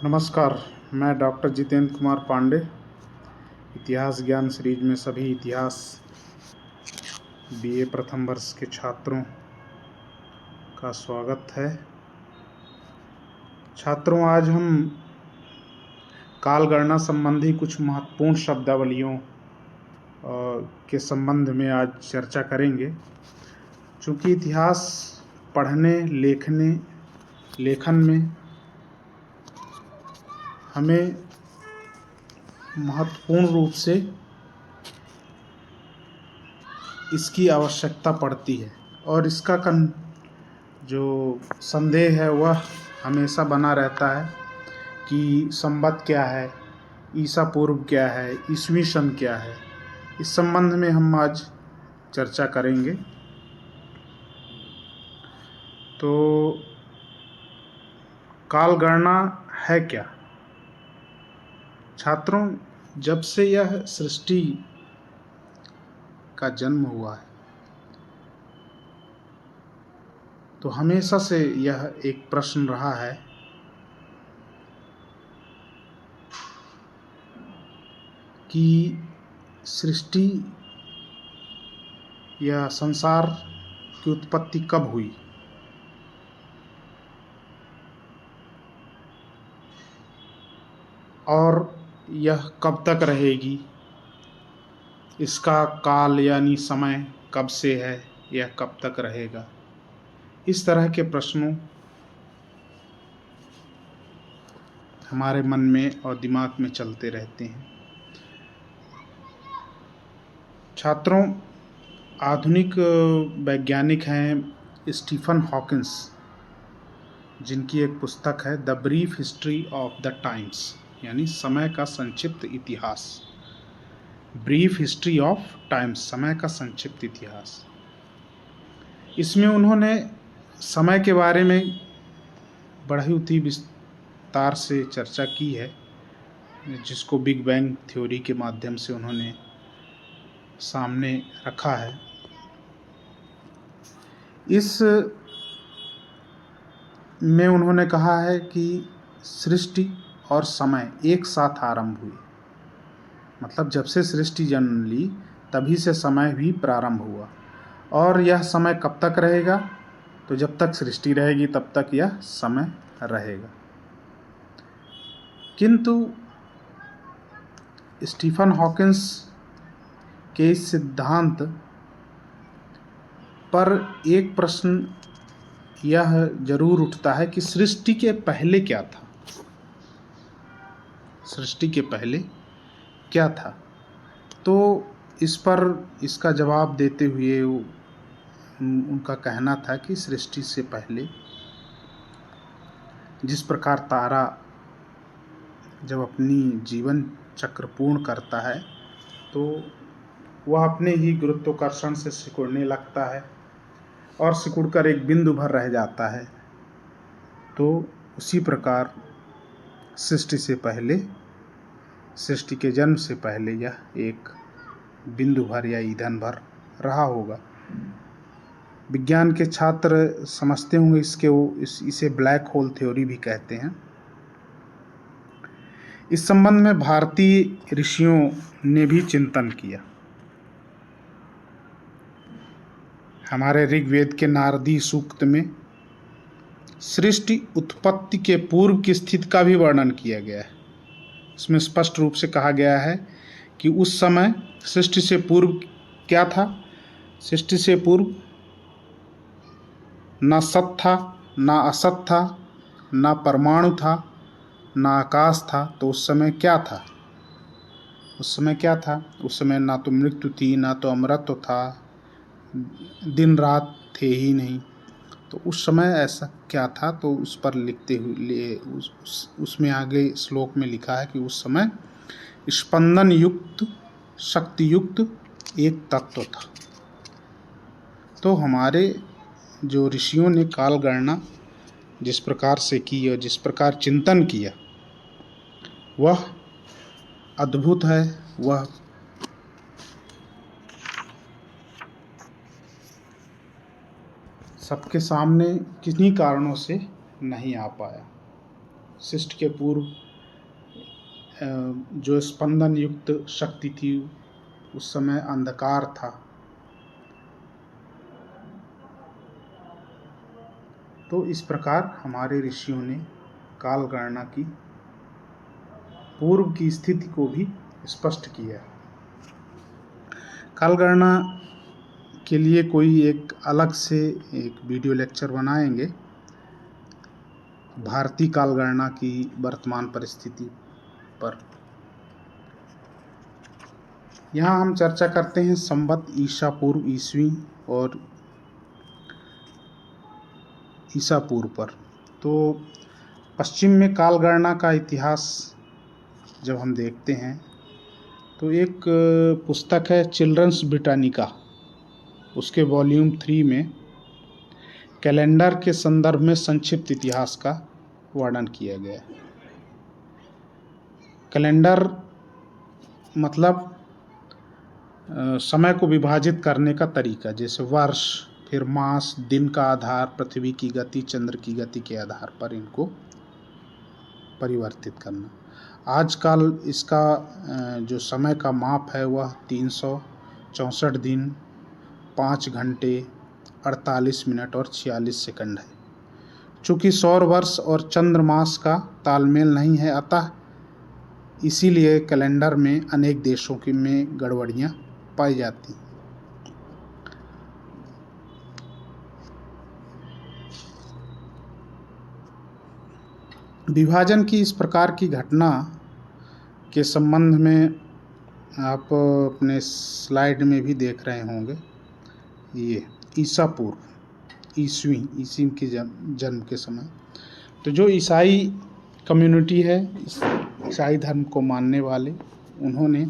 नमस्कार। मैं डॉक्टर जितेंद्र कुमार पांडे इतिहास ज्ञान सीरीज में सभी इतिहास बीए प्रथम वर्ष के छात्रों का स्वागत है। छात्रों, आज हम कालगणना संबंधी कुछ महत्वपूर्ण शब्दावलियों के संबंध में आज चर्चा करेंगे। चूँकि इतिहास पढ़ने लेखन में हमें महत्वपूर्ण रूप से इसकी आवश्यकता पड़ती है और इसका जो संदेह है वह हमेशा बना रहता है कि संवत क्या है, ईसा पूर्व क्या है, ईसवी सन क्या है। इस संबंध में हम आज चर्चा करेंगे। तो कालगणना है क्या? छात्रों, जब से यह सृष्टि का जन्म हुआ है तो हमेशा से यह एक प्रश्न रहा है कि सृष्टि या संसार की उत्पत्ति कब हुई और यह कब तक रहेगी, इसका काल यानी समय कब से है, यह कब तक रहेगा। इस तरह के प्रश्नों हमारे मन में और दिमाग में चलते रहते हैं। छात्रों, आधुनिक वैज्ञानिक हैं स्टीफन हॉकिंस, जिनकी एक पुस्तक है the brief history of the times, यानी समय का संक्षिप्त इतिहास। ब्रीफ हिस्ट्री ऑफ टाइम्स, समय का संक्षिप्त इतिहास। इसमें उन्होंने समय के बारे में बहुत ही विस्तार से चर्चा की है, जिसको बिग बैंग थ्योरी के माध्यम से उन्होंने सामने रखा है। इस में उन्होंने कहा है कि सृष्टि और समय एक साथ आरंभ हुई, मतलब जब से सृष्टि जन्म ली तभी से समय भी प्रारंभ हुआ। और यह समय कब तक रहेगा? तो जब तक सृष्टि रहेगी तब तक यह समय रहेगा। किंतु स्टीफन हॉकिंस के इस सिद्धांत पर एक प्रश्न यह जरूर उठता है कि सृष्टि के पहले क्या था? सृष्टि के पहले क्या था? तो इस पर इसका जवाब देते हुए उनका कहना था कि सृष्टि से पहले जिस प्रकार तारा जब अपनी जीवन चक्र पूर्ण करता है तो वह अपने ही गुरुत्वाकर्षण से सिकुड़ने लगता है और सिकुड़कर एक बिंदु भर रह जाता है। तो उसी प्रकार सृष्टि से पहले, सृष्टि के जन्म से पहले यह एक बिंदु भर या ईंधन भर रहा होगा। विज्ञान के छात्र समझते होंगे इसे ब्लैक होल थ्योरी भी कहते हैं। इस संबंध में भारतीय ऋषियों ने भी चिंतन किया। हमारे ऋग्वेद के नारदी सूक्त में सृष्टि उत्पत्ति के पूर्व की स्थिति का भी वर्णन किया गया है। इसमें स्पष्ट रूप से कहा गया है कि उस समय सृष्टि से पूर्व क्या था? सृष्टि से पूर्व ना सत था, ना असत था, ना परमाणु था, ना आकाश था। तो उस समय क्या था? उस समय क्या था? उस समय ना तो मृत्यु थी, ना तो अमरत्व था, दिन रात थे ही नहीं। तो उस समय ऐसा क्या था? तो उस पर लिखते हुए उसमें आगे श्लोक में लिखा है कि उस समय स्पंदन युक्त, शक्ति युक्त एक तत्व था। तो हमारे जो ऋषियों ने काल गणना जिस प्रकार से की और जिस प्रकार चिंतन किया वह अद्भुत है। वह सबके सामने किन्हीं कारणों से नहीं आ पाया। शिष्ट के पूर्व जो स्पंदन युक्त शक्ति थी उस समय अंधकार था। तो इस प्रकार हमारे ऋषियों ने काल गणना की पूर्व की स्थिति को भी स्पष्ट किया। काल गणना के लिए कोई एक अलग से एक वीडियो लेक्चर बनाएंगे भारतीय काल गणना की वर्तमान परिस्थिति पर। यहाँ हम चर्चा करते हैं संवत ईसा पूर्व ईस्वी और ईसा पूर्व पर। तो पश्चिम में काल गणना का इतिहास जब हम देखते हैं तो एक पुस्तक है चिल्ड्रंस ब्रिटानिका, उसके वॉल्यूम 3 में कैलेंडर के संदर्भ में संक्षिप्त इतिहास का वर्णन किया गया है। कैलेंडर मतलब समय को विभाजित करने का तरीका, जैसे वर्ष, फिर मास, दिन का आधार, पृथ्वी की गति, चंद्र की गति के आधार पर इनको परिवर्तित करना। आजकल इसका जो समय का माप है वह 364 दिन, 5 घंटे, 48 मिनट और 46 सेकंड है। चूँकि सौर वर्ष और चंद्र मास का तालमेल नहीं है, अतः इसीलिए कैलेंडर में अनेक देशों की में गड़बड़ियाँ पाई जाती हैं। विभाजन की इस प्रकार की घटना के संबंध में आप अपने स्लाइड में भी देख रहे होंगे। ये ईसा पूर्व ईसी के जन्म के समय, तो जो ईसाई कम्युनिटी है, ईसाई धर्म को मानने वाले, उन्होंने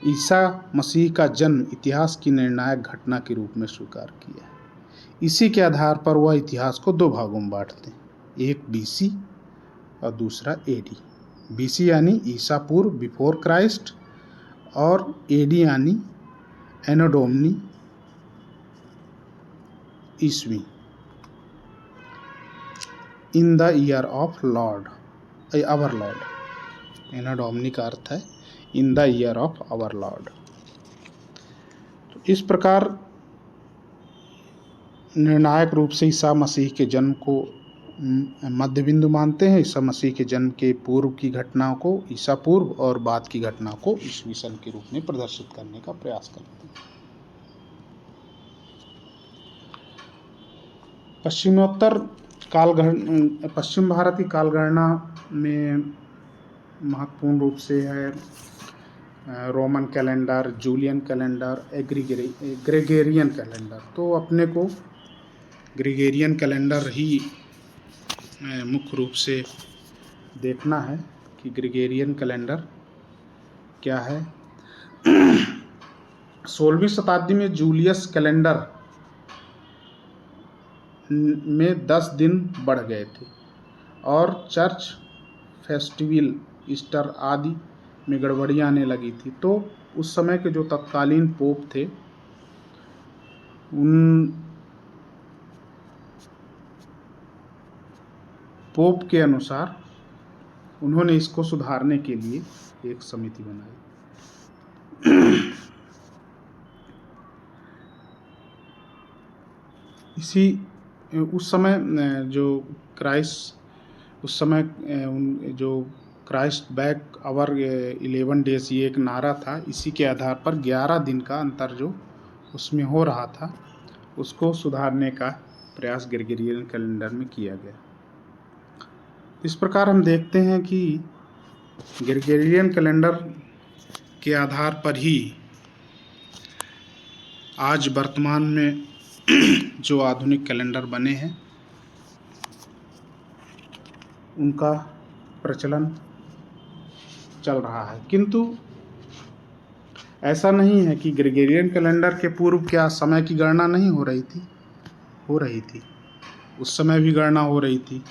ईसा मसीह का जन्म इतिहास की निर्णायक घटना के रूप में स्वीकार किया है। इसी के आधार पर वह इतिहास को 2 भागों में बांटते हैं, एक बीसी और दूसरा एडी। बीसी यानी ईसा पूर्व बिफोर क्राइस्ट और एडी यानी एनो डोमिनी ईस्वी in the year of Lord, our Lord. Anno Domini का अर्थ है in the year of our Lord. तो इस प्रकार निर्णायक रूप से ईसा मसीह के जन्म को मध्य बिंदु मानते हैं। ईसा मसीह के जन्म के पूर्व की घटनाओं को ईसा पूर्व और बाद की घटनाओं को ईसवी सन के रूप में प्रदर्शित करने का प्रयास करते हैं। पश्चिम भारतीय काल गणना में महत्वपूर्ण रूप से है Roman calendar, Julian calendar, Gregorian calendar. तो अपने को ग्रेगोरियन कैलेंडर ही मुख्य रूप से देखना है कि ग्रेगोरियन कैलेंडर क्या है। 16वीं शताब्दी में जूलियस कैलेंडर में 10 दिन बढ़ गए थे और चर्च फेस्टिवल, ईस्टर आदि में गड़बड़ियाँ आने लगी थी। तो उस समय के जो तत्कालीन पोप थे, उन पोप के अनुसार उन्होंने इसको सुधारने के लिए एक समिति बनाई। उस समय जो क्राइस्ट बैक आवर 11 डेज, ये एक नारा था। इसी के आधार पर 11 दिन का अंतर जो उसमें हो रहा था, उसको सुधारने का प्रयास ग्रेगोरियन कैलेंडर में किया गया। इस प्रकार हम देखते हैं कि ग्रेगोरियन कैलेंडर के आधार पर ही आज वर्तमान में जो आधुनिक कैलेंडर बने हैं उनका प्रचलन चल रहा है। किंतु ऐसा नहीं है कि ग्रेगोरियन कैलेंडर के पूर्व क्या समय की गणना नहीं हो रही थी? हो रही थी, उस समय भी गणना हो रही थी।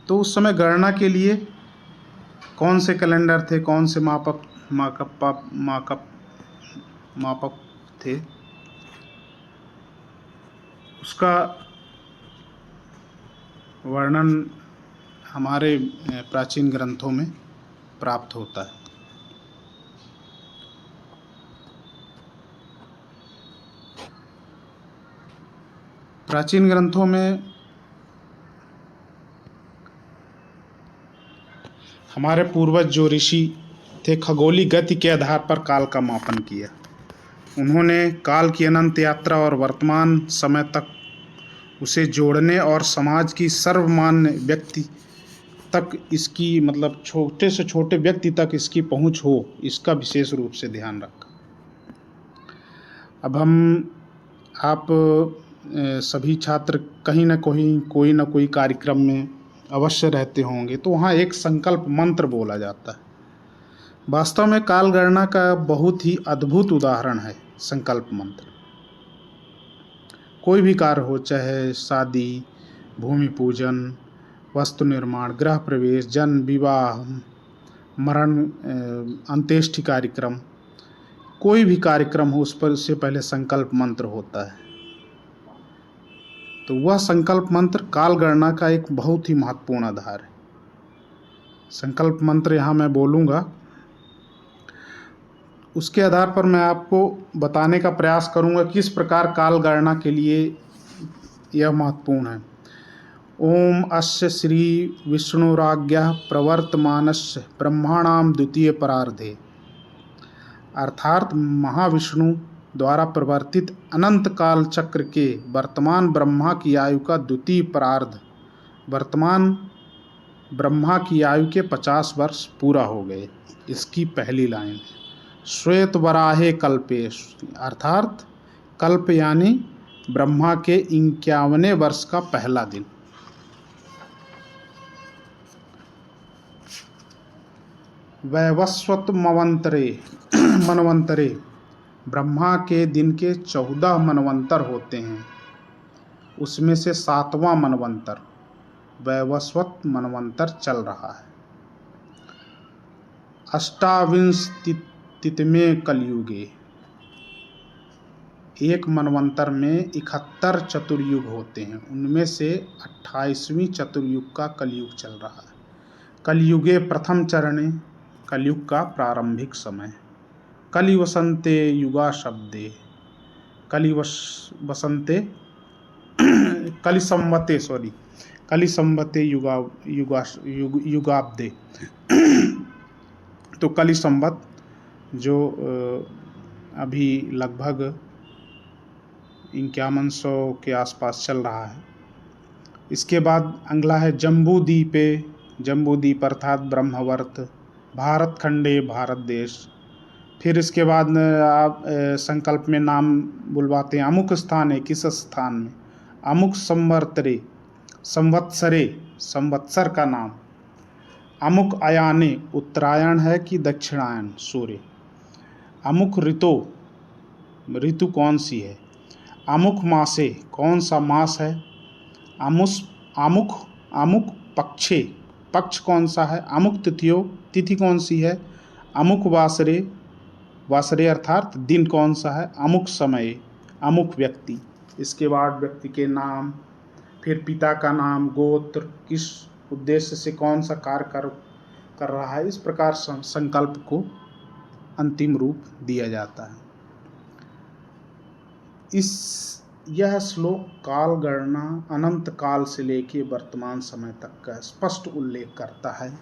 तो उस समय गणना के लिए कौन से कैलेंडर थे, कौन से मापक थे, उसका वर्णन हमारे प्राचीन ग्रंथों में प्राप्त होता है। प्राचीन ग्रंथों में हमारे पूर्वज जो ऋषि थे, खगोलीय गति के आधार पर काल का मापन किया। उन्होंने काल की अनंत यात्रा और वर्तमान समय तक उसे जोड़ने और समाज की सर्वमान्य व्यक्ति तक इसकी, मतलब छोटे से छोटे व्यक्ति तक इसकी पहुंच हो, इसका विशेष रूप से ध्यान रखा। अब आप सभी छात्र कहीं ना कहीं कोई ना कोई कार्यक्रम में अवश्य रहते होंगे, तो वहाँ एक संकल्प मंत्र बोला जाता है। वास्तव में काल गणना का बहुत ही अद्भुत उदाहरण है संकल्प मंत्र। कोई भी कार्य हो, चाहे शादी, भूमि पूजन, वस्तु निर्माण, गृह प्रवेश, जन्म, विवाह, मरण, अंत्येष्टि कार्यक्रम, कोई भी कार्यक्रम हो, उस पर उससे पहले संकल्प मंत्र होता है। तो वह संकल्प मंत्र काल गणना का एक बहुत ही महत्वपूर्ण आधार है। संकल्प मंत्र यहाँ मैं बोलूँगा, उसके आधार पर मैं आपको बताने का प्रयास करूँगा किस प्रकार काल गणना के लिए यह महत्वपूर्ण है। ओम अस्य श्री विष्णुराज्ञः प्रवर्तमानस्य ब्रह्माणाम द्वितीय परार्धे, अर्थात महाविष्णु द्वारा प्रवर्तित अनंत काल चक्र के वर्तमान ब्रह्मा की आयु का द्वितीय परार्ध, वर्तमान ब्रह्मा की आयु के 50 वर्ष पूरा हो गए। इसकी पहली लाइन, श्वेत वराहे कल्पे, अर्थात कल्प यानी ब्रह्मा के 51वें वर्ष का पहला दिन। वैवस्वत मनवंतरे, ब्रह्मा के दिन के 14 मनवंतर होते हैं, उसमें से 7वां मनवंतर वैवस्वत मनवंतर चल रहा है। अष्टाविंशतितमे कलयुगे, एक मनवंतर में 71 चतुर्युग होते हैं, उनमें से 28वीं चतुर्युग का कलयुग चल रहा है। कलयुगे प्रथम चरणे, कलयुग का प्रारंभिक समय। कलि वसंते युगा शब्दे, कलि संवते युगाब्दे। तो कलि संवत जो अभी लगभग 5100 के आसपास चल रहा है। इसके बाद अगला है जम्बूद्वीपे, जम्बूद्वीप अर्थात ब्रह्मवर्त, भारत खंडे, भारत देश। फिर इसके बाद आप संकल्प में नाम बुलवाते हैं, अमुक स्थान है, किस स्थान में, अमुक संवत्सरे, संवत्सरे, संवत्सर का नाम, अमुक अयाने, उत्तरायण है कि दक्षिणायन, सूर्य, अमुक ऋतो, ऋतु कौन सी है, अमुक मासे, कौन सा मास है, अमुक पक्षे, पक्ष कौन सा है, अमुक तिथियों, तिथि कौन सी है, अमुक वासरे, वासरे अर्थात दिन कौन सा है, अमुक समय, अमुक व्यक्ति। इसके बाद व्यक्ति के नाम, फिर पिता का नाम, गोत्र, किस उद्देश्य से कौन सा कार्य कर रहा है। इस प्रकार संकल्प को अंतिम रूप दिया जाता है। यह श्लोक काल गणना अनंत काल से लेकर वर्तमान समय तक का स्पष्ट उल्लेख करता है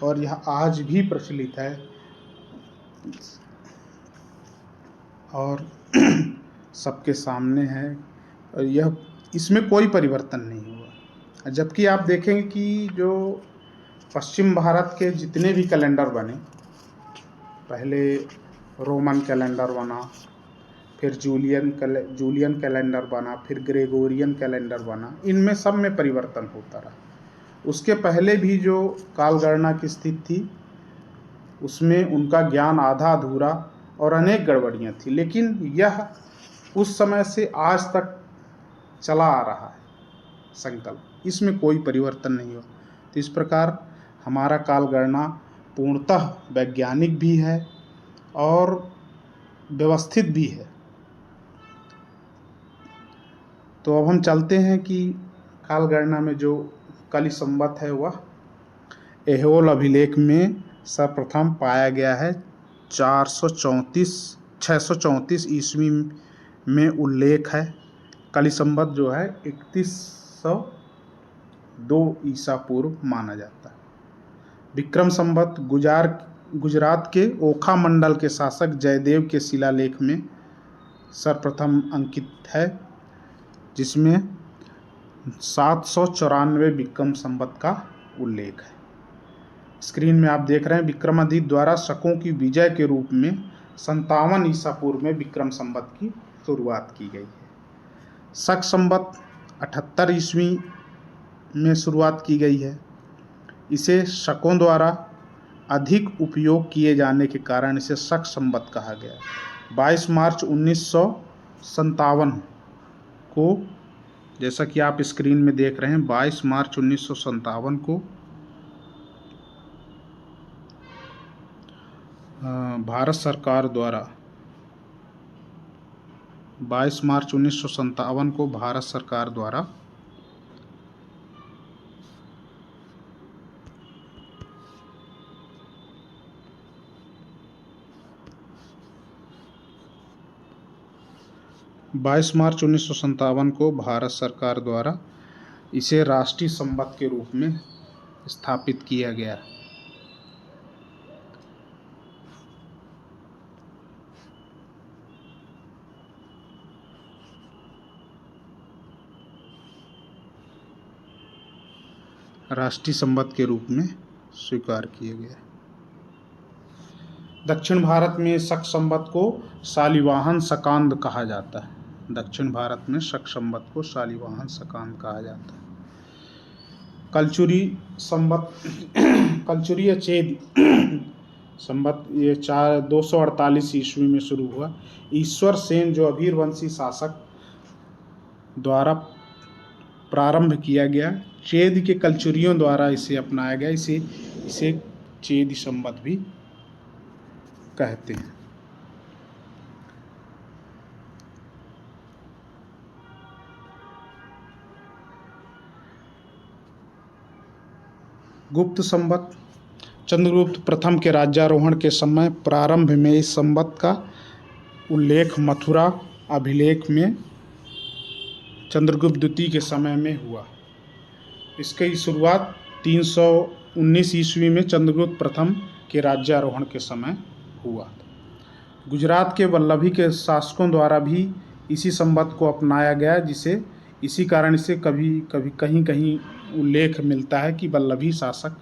और यह आज भी प्रचलित है और सबके सामने है, और यह, इसमें कोई परिवर्तन नहीं हुआ। जबकि आप देखेंगे कि जो पश्चिम भारत के जितने भी कैलेंडर बने, पहले रोमन कैलेंडर बना, फिर जूलियन कैलेंडर बना, फिर ग्रेगोरियन कैलेंडर बना, इनमें सब में परिवर्तन होता रहा। उसके पहले भी जो काल गणना की स्थिति थी, उसमें उनका ज्ञान आधा अधूरा और अनेक गड़बड़ियाँ थी, लेकिन यह उस समय से आज तक चला आ रहा है संकल्प, इसमें कोई परिवर्तन नहीं हुआ। तो इस प्रकार हमारा काल गणना पूर्णतः वैज्ञानिक भी है और व्यवस्थित भी है। तो अब हम चलते हैं कि काल गणना में जो कलि संवत है वह ऐहोल अभिलेख में सर्वप्रथम पाया गया है 634 ईस्वी में उल्लेख है। कली संवत जो है 3102 ईसा पूर्व माना जाता है। विक्रम संवत गुजरात के ओखा मंडल के शासक जयदेव के शिलालेख में सर्वप्रथम अंकित है, जिसमें 794 विक्रम संवत का उल्लेख है। स्क्रीन में आप देख रहे हैं विक्रमादित्य द्वारा शकों की विजय के रूप में 57 ईसा पूर्व में विक्रम संवत की शुरुआत की गई है। शक संवत 78 ईस्वी में शुरुआत की गई है। इसे शकों द्वारा अधिक उपयोग किए जाने के कारण इसे शक संवत कहा गया। 22 मार्च 1957 को, जैसा कि आप स्क्रीन में देख रहे हैं, 22 मार्च 1957 को भारत सरकार द्वारा 22 मार्च 1957 को भारत सरकार द्वारा भारत सरकार द्वारा इसे राष्ट्रीय संवत के रूप में स्थापित किया गया। राष्ट्रीय संवत के रूप में स्वीकार किया गया। दक्षिण भारत में शक संवत को शालिवाहन शकांद कहा जाता है। दक्षिण भारत में शक संवत को शालिवाहन शकांद कहा जाता है। कलचुरी संवत कलचुरी या चेद संवत ये 248 ईस्वी में शुरू हुआ। ईश्वर सेन जो अभीरवंशी शासक द्वारा प्रारंभ किया गया। चेद के कलचुरियों द्वारा इसे अपनाया गया। इसे चेद संवत भी कहते हैं। गुप्त संवत चंद्रगुप्त प्रथम के राज्यारोहण के समय प्रारंभ में इस संवत का उल्लेख मथुरा अभिलेख में चंद्रगुप्त द्वितीय के समय में हुआ। इसकी शुरुआत 319 ईस्वी में चंद्रगुप्त प्रथम के राज्यारोहण के समय हुआ। गुजरात के वल्लभी के शासकों द्वारा भी इसी संवत को अपनाया गया, जिसे इसी कारण से कभी कभी कहीं कहीं उल्लेख मिलता है कि वल्लभी शासक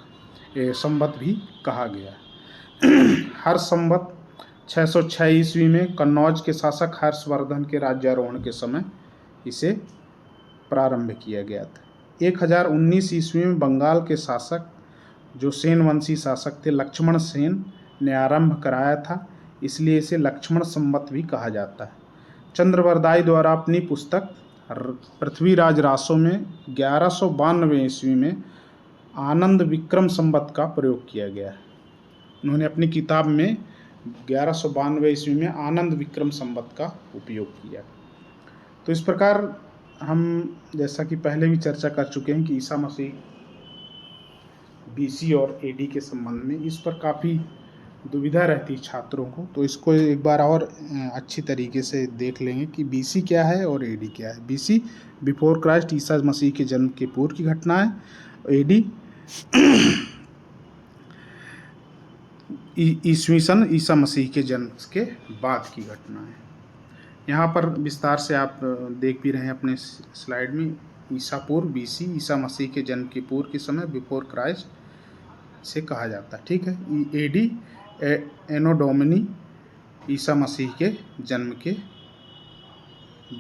संवत भी कहा गया। हर्ष संवत 606 ईस्वी में कन्नौज के शासक हर्षवर्धन के राज्यारोहण के समय इसे प्रारंभ किया गया था। 1019 ईस्वी में बंगाल के शासक जो सेन वंशी शासक थे लक्ष्मण सेन ने आरंभ कराया था, इसलिए इसे लक्ष्मण संवत भी कहा जाता है। चंद्रवरदाई द्वारा अपनी पुस्तक पृथ्वीराज रासो में 1192 ईस्वी में आनंद विक्रम संवत का प्रयोग किया गया है। उन्होंने अपनी किताब में 1192 ईस्वी में आनंद विक्रम संवत का उपयोग किया। तो इस प्रकार हम जैसा कि पहले भी चर्चा कर चुके हैं कि ईसा मसीह बीसी और एडी के संबंध में इस पर काफ़ी दुविधा रहती है छात्रों को। तो इसको एक बार और अच्छी तरीके से देख लेंगे कि बीसी क्या है और एडी क्या है। BC before Christ Isa Masih के जन्म के पूर्व की घटना है। एडी ईस्वी सन ईसा मसीह के जन्म के बाद की घटना है। यहाँ पर विस्तार से आप देख भी रहे हैं अपने स्लाइड में। ईसा पूर्व बीसी ईसा मसीह के जन्म के पूर्व के समय बिफोर क्राइस्ट से कहा जाता है। ठीक है। एडी एनो डोमिनी ईसा मसीह के जन्म के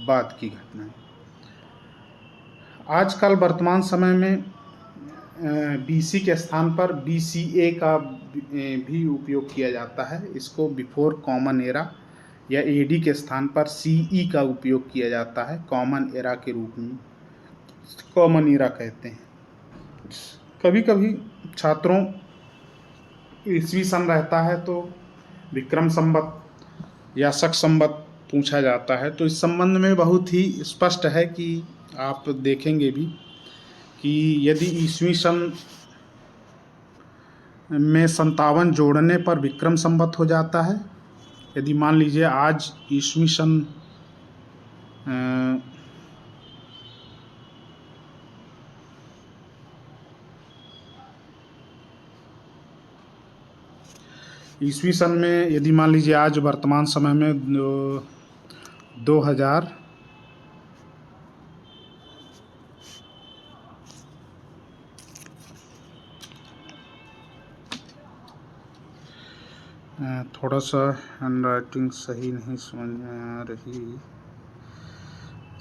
बाद की घटना है। आजकल वर्तमान समय में बीसी के स्थान पर बीसीए का भी उपयोग किया जाता है। इसको बिफोर कॉमन एरा या एडी के स्थान पर सीई का उपयोग किया जाता है कॉमन एरा के रूप में। कॉमन एरा कहते हैं। कभी कभी छात्रों ईस्वी सन रहता है तो विक्रम संवत या शक संवत पूछा जाता है। तो इस संबंध में बहुत ही स्पष्ट है कि आप देखेंगे भी कि यदि ईस्वी सन में 57 जोड़ने पर विक्रम संवत हो जाता है। यदि मान लीजिए आज ईस्वी सन ईस्वी सन में यदि मान लीजिए आज वर्तमान समय में 2000 थोड़ा सा हैंड राइटिंग सही नहीं समझ में आ रही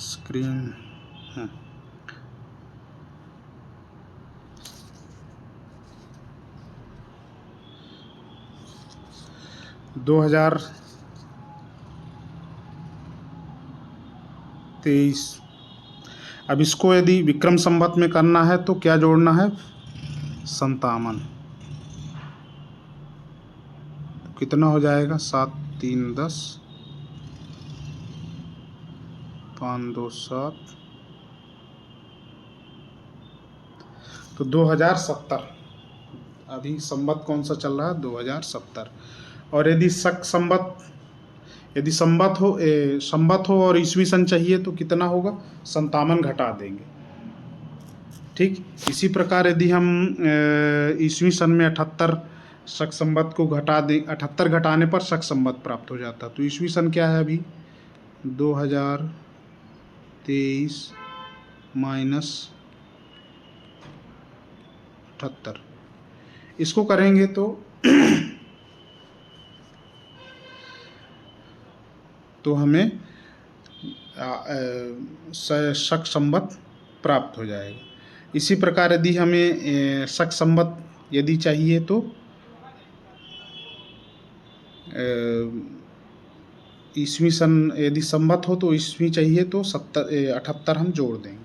स्क्रीन। 2023। अब इसको यदि विक्रम संवत में करना है तो क्या जोड़ना है? 57। कितना हो जाएगा? 7 3 10, 5 2 7, तो 2070। अभी संवत कौन सा चल रहा है? 2070। और यदि शक संवत, यदि संवत हो और ईस्वी सन चाहिए तो कितना होगा? 57 घटा देंगे। ठीक, इसी प्रकार यदि हम ईस्वी सन में 78 शक संवत को घटा दें, 78 घटाने पर शक संवत प्राप्त हो जाता। तो ईस्वी सन क्या है अभी? 2023 माइनस 78। इसको करेंगे तो हमें शक संवत प्राप्त हो जाएगा। इसी प्रकार यदि हमें शक संवत यदि चाहिए तो ईस्वी सन यदि संवत हो तो ईस्वी चाहिए तो 78 हम जोड़ देंगे।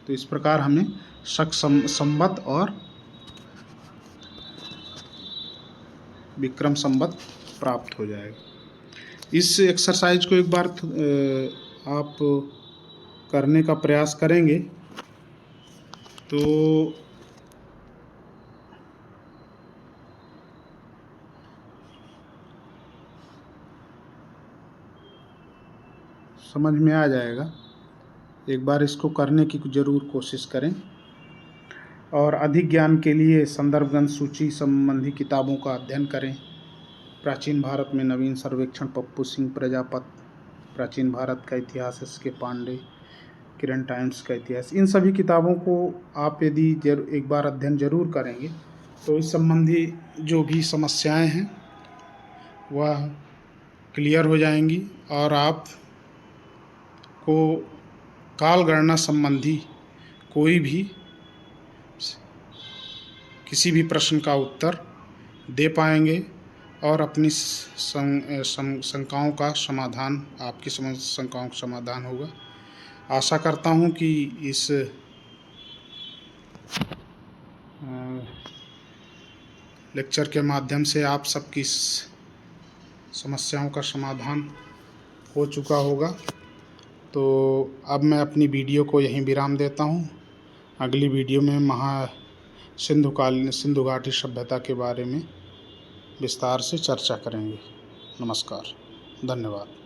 तो इस प्रकार हमें शक संवत और विक्रम संवत प्राप्त हो जाएगा। इस एक्सरसाइज को एक बार आप करने का प्रयास करेंगे तो समझ में आ जाएगा। एक बार इसको करने की ज़रूर कोशिश करें। और अधिक ज्ञान के लिए संदर्भ ग्रंथ सूची संबंधी किताबों का अध्ययन करें। प्राचीन भारत में नवीन सर्वेक्षण पप्पू सिंह प्रजापत, प्राचीन भारत का इतिहास SK पांडे, किरण टाइम्स का इतिहास, इन सभी किताबों को आप यदि एक बार अध्ययन जरूर करेंगे तो इस संबंधी जो भी समस्याएं हैं वह क्लियर हो जाएंगी और आप को काल गणना संबंधी कोई भी किसी भी प्रश्न का उत्तर दे पाएंगे और अपनी शंकाओं का समाधान, आपकी शंकाओं का समाधान होगा। आशा करता हूं कि इस लेक्चर के माध्यम से आप सबकी समस्याओं का समाधान हो चुका होगा। तो अब मैं अपनी वीडियो को यहीं विराम देता हूं। अगली वीडियो में सिंधु घाटी सभ्यता के बारे में विस्तार से चर्चा करेंगे। नमस्कार, धन्यवाद।